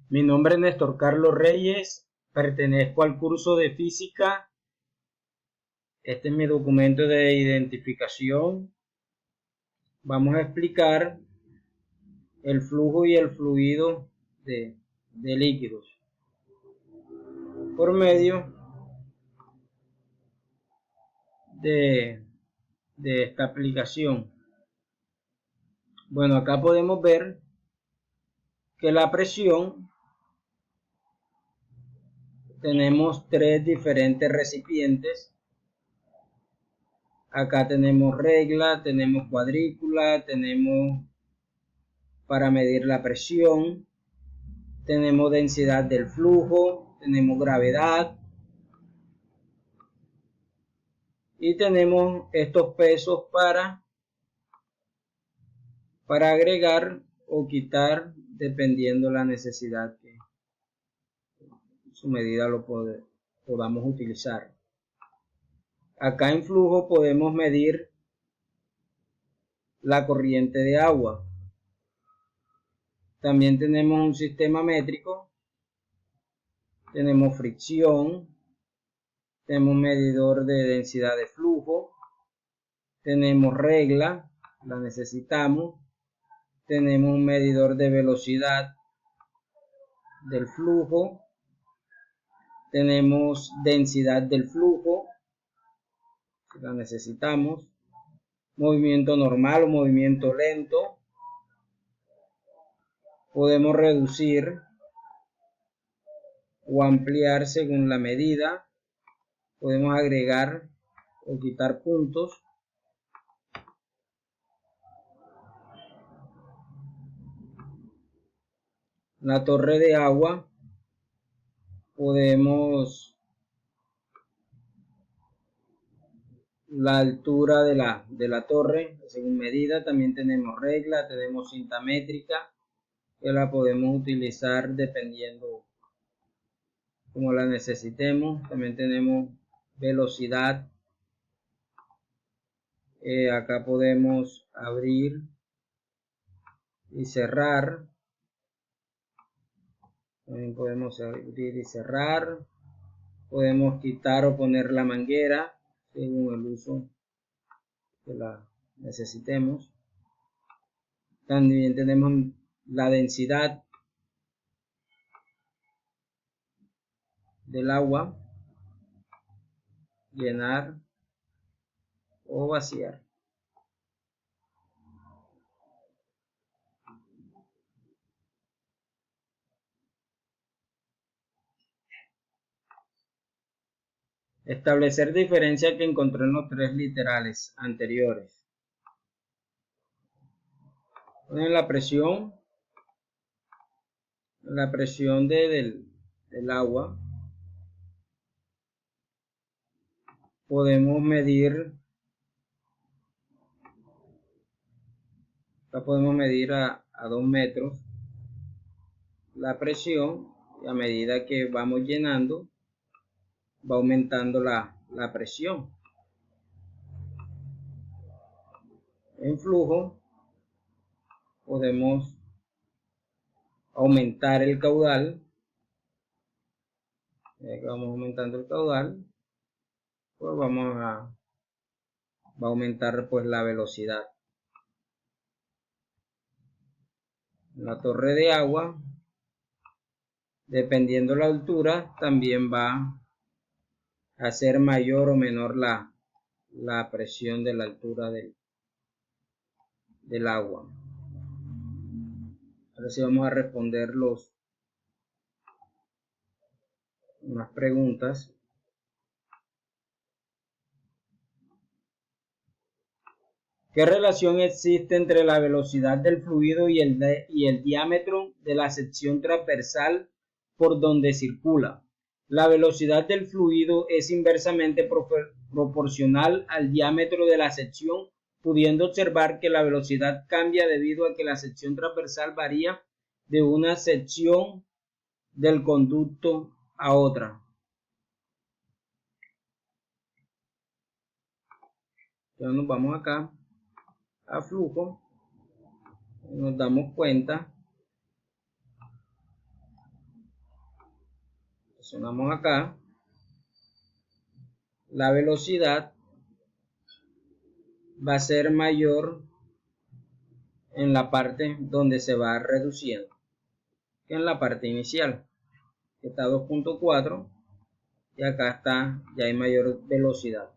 Mi nombre es Néstor Carlos Reyes, pertenezco al curso de física. Este es mi documento de identificación. Vamos a explicar el flujo y el fluido de líquidos por medio de, de esta aplicación. Bueno, acá podemos ver que la presión, tenemos tres diferentes recipientes. Acá tenemos regla, tenemos cuadrícula, tenemos para medir la presión, tenemos densidad del flujo, tenemos gravedad y tenemos estos pesos para agregar o quitar dependiendo la necesidad que su medida lo podamos utilizar. Acá en flujo podemos medir la corriente de agua. También tenemos un sistema métrico, tenemos fricción, tenemos medidor de densidad de flujo, tenemos regla, la necesitamos, tenemos un medidor de velocidad del flujo, tenemos densidad del flujo, la necesitamos, movimiento normal o movimiento lento, podemos reducir o ampliar según la medida, podemos agregar o quitar puntos. La torre de agua, podemos la altura de la torre según medida. También tenemos regla, tenemos cinta métrica que la podemos utilizar dependiendo como la necesitemos. También tenemos velocidad, acá podemos abrir y cerrar, también podemos abrir y cerrar, podemos quitar o poner la manguera según el uso que la necesitemos. También tenemos la densidad del agua, llenar o vaciar. Establecer diferencia que encontré en los tres literales anteriores. En la presión del agua, podemos medir, la podemos medir a 2 metros la presión, y a medida que vamos llenando va aumentando la presión. En flujo podemos aumentar el caudal, ya que vamos aumentando el caudal, pues va a aumentar pues la velocidad. La torre de agua, dependiendo la altura, también va a ser mayor o menor la presión de la altura del agua. Ahora sí vamos a responder unas preguntas. ¿Qué relación existe entre la velocidad del fluido y el diámetro de la sección transversal por donde circula? La velocidad del fluido es inversamente proporcional al diámetro de la sección, pudiendo observar que la velocidad cambia debido a que la sección transversal varía de una sección del conducto a otra. Entonces nos vamos acá a flujo, nos damos cuenta presionamos acá, la velocidad va a ser mayor en la parte donde se va reduciendo que en la parte inicial, que está 2.4, y acá está, ya hay mayor velocidad.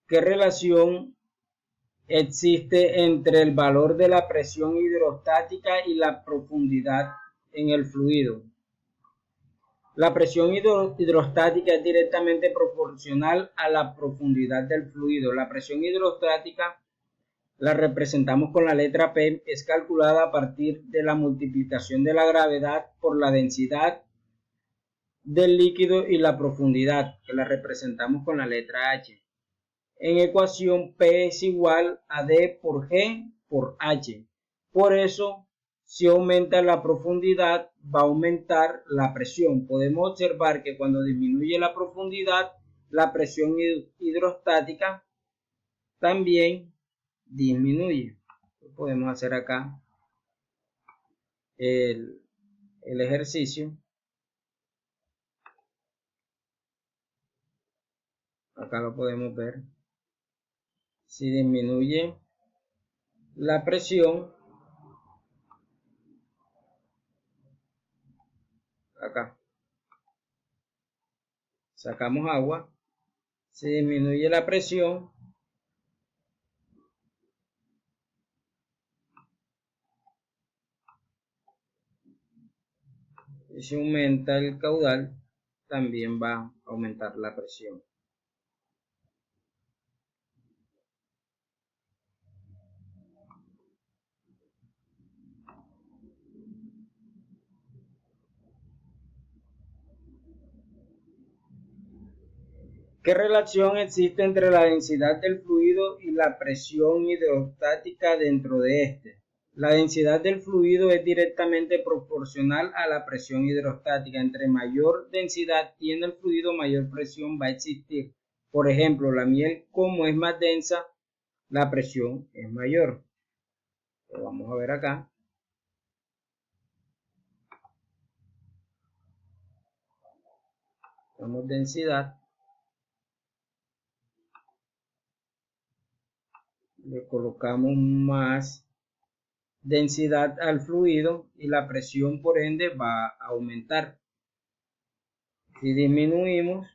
¿Qué relación existe entre el valor de la presión hidrostática y la profundidad en el fluido? La presión hidrostática es directamente proporcional a la profundidad del fluido. La presión hidrostática la representamos con la letra P, es calculada a partir de la multiplicación de la gravedad por la densidad del líquido y la profundidad, que la representamos con la letra H. En ecuación P es igual a D por G por H. Por eso, si aumenta la profundidad, va a aumentar la presión. Podemos observar que cuando disminuye la profundidad, la presión hidrostática también disminuye. Podemos hacer acá el ejercicio. Acá lo podemos ver. Si disminuye la presión, acá sacamos agua. Si disminuye la presión, y si aumenta el caudal, también va a aumentar la presión. ¿Qué relación existe entre la densidad del fluido y la presión hidrostática dentro de este? La densidad del fluido es directamente proporcional a la presión hidrostática. Entre mayor densidad tiene el fluido, mayor presión va a existir. Por ejemplo, la miel, como es más densa, la presión es mayor. Lo vamos a ver acá. Tenemos densidad. Le colocamos más densidad al fluido y la presión por ende va a aumentar. Si disminuimos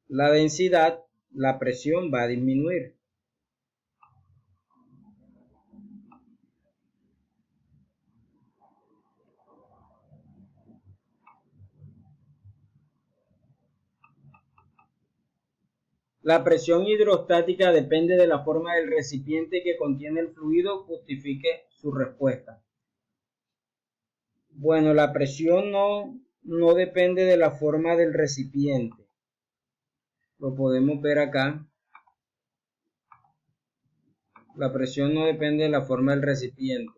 la densidad, la presión va a disminuir. La presión hidrostática depende de la forma del recipiente que contiene el fluido, justifique su respuesta. Bueno, la presión no depende de la forma del recipiente. Lo podemos ver acá. La presión no depende de la forma del recipiente.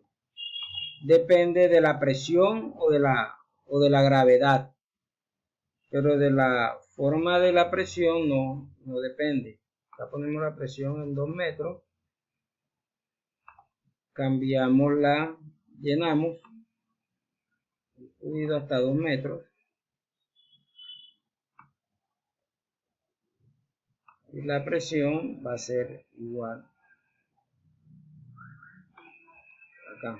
Depende de la presión o de la gravedad. Pero de la forma de la presión no depende. Acá ponemos la presión en 2 metros. Cambiamos llenamos el fluido hasta 2 metros. Y la presión va a ser igual acá.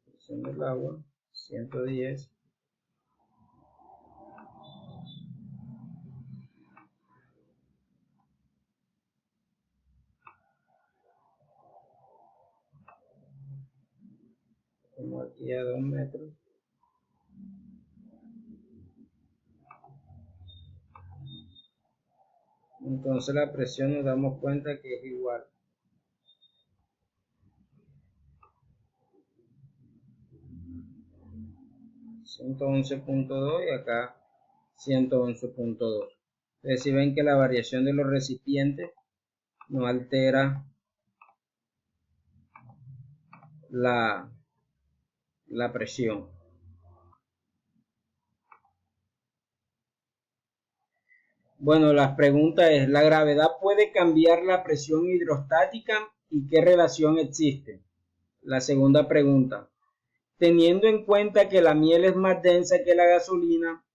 La presión del agua, 110. Como aquí a 2 metros. Entonces la presión nos damos cuenta que es igual. 111.2 y acá 111.2. Ustedes si ven que la variación de los recipientes no altera la la presión. Bueno, la pregunta es, ¿la gravedad puede cambiar la presión hidrostática y qué relación existe? La segunda pregunta, teniendo en cuenta que la miel es más densa que la gasolina,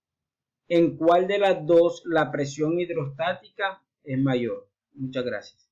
¿en cuál de las dos la presión hidrostática es mayor? Muchas gracias.